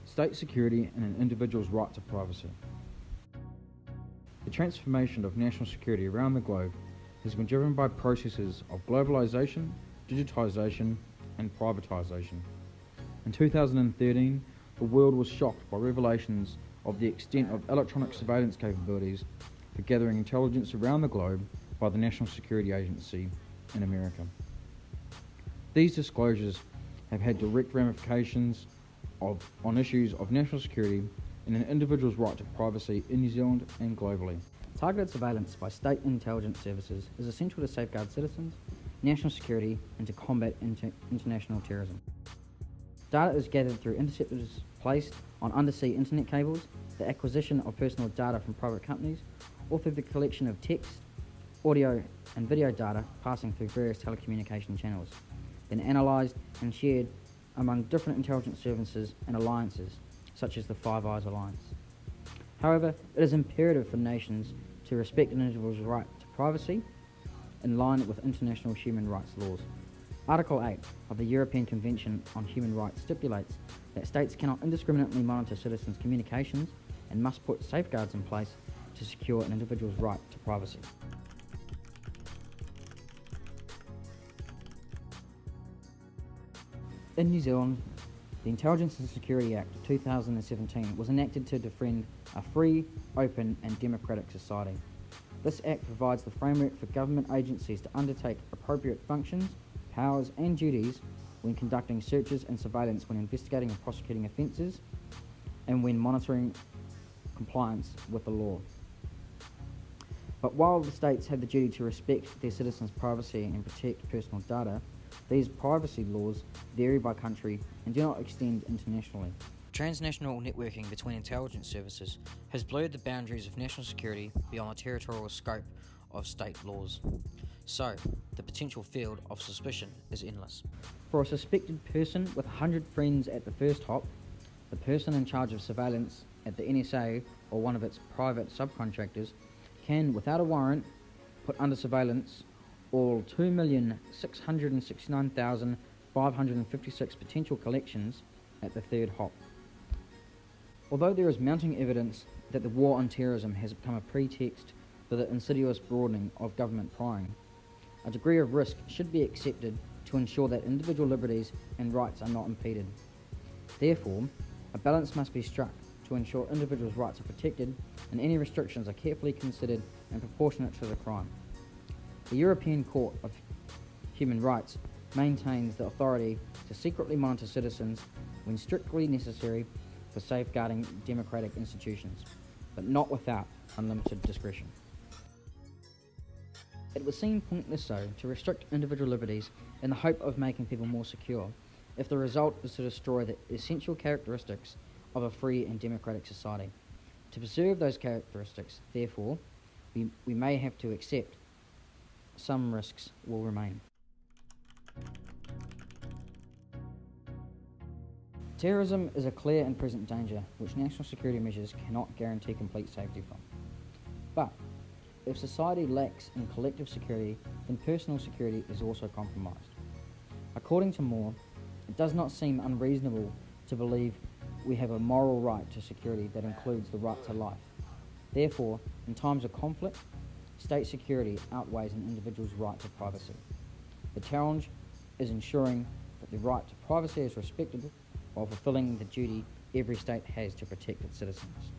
state security and an individual's right to privacy. The transformation of national security around the globe has been driven by processes of globalisation, digitisation and privatisation. In 2013, the world was shocked by revelations of the extent of electronic surveillance capabilities for gathering intelligence around the globe by the National Security Agency in America. These disclosures have had direct ramifications on issues of national security and an individual's right to privacy in New Zealand and globally. Targeted surveillance by state intelligence services is essential to safeguard citizens, national security, and to combat international terrorism. Data is gathered through interceptors placed on undersea internet cables, the acquisition of personal data from private companies, or through the collection of text, audio, and video data passing through various telecommunication channels, then analysed and shared among different intelligence services and alliances, such as the Five Eyes Alliance. However, it is imperative for nations to respect an individual's right to privacy in line with international human rights laws. Article 8 of the European Convention on Human Rights stipulates that states cannot indiscriminately monitor citizens' communications and must put safeguards in place to secure an individual's right to privacy. In New Zealand, the Intelligence and Security Act of 2017 was enacted to defend a free, open and democratic society. This act provides the framework for government agencies to undertake appropriate functions, powers and duties when conducting searches and surveillance, when investigating and prosecuting offences, and when monitoring compliance with the law. But while the states have the duty to respect their citizens' privacy and protect personal data, these privacy laws vary by country and do not extend internationally. Transnational networking between intelligence services has blurred the boundaries of national security beyond the territorial scope of state laws. So, the potential field of suspicion is endless. For a suspected person with 100 friends at the first hop, the person in charge of surveillance at the NSA or one of its private subcontractors can, without a warrant, put under surveillance all 2,669,556 potential collections at the third hop. Although there is mounting evidence that the war on terrorism has become a pretext for the insidious broadening of government prying, a degree of risk should be accepted to ensure that individual liberties and rights are not impeded. Therefore, a balance must be struck to ensure individuals' rights are protected and any restrictions are carefully considered and proportionate to the crime. The European Court of Human Rights maintains the authority to secretly monitor citizens when strictly necessary for safeguarding democratic institutions, but not without unlimited discretion. It would seem pointless, though, to restrict individual liberties in the hope of making people more secure, if the result is to destroy the essential characteristics of a free and democratic society. To preserve those characteristics, therefore, we may have to accept some risks will remain. Terrorism is a clear and present danger which national security measures cannot guarantee complete safety from. But if society lacks in collective security, then personal security is also compromised. According to Moore, it does not seem unreasonable to believe we have a moral right to security that includes the right to life. Therefore, in times of conflict, state security outweighs an individual's right to privacy. The challenge is ensuring that the right to privacy is respected while fulfilling the duty every state has to protect its citizens.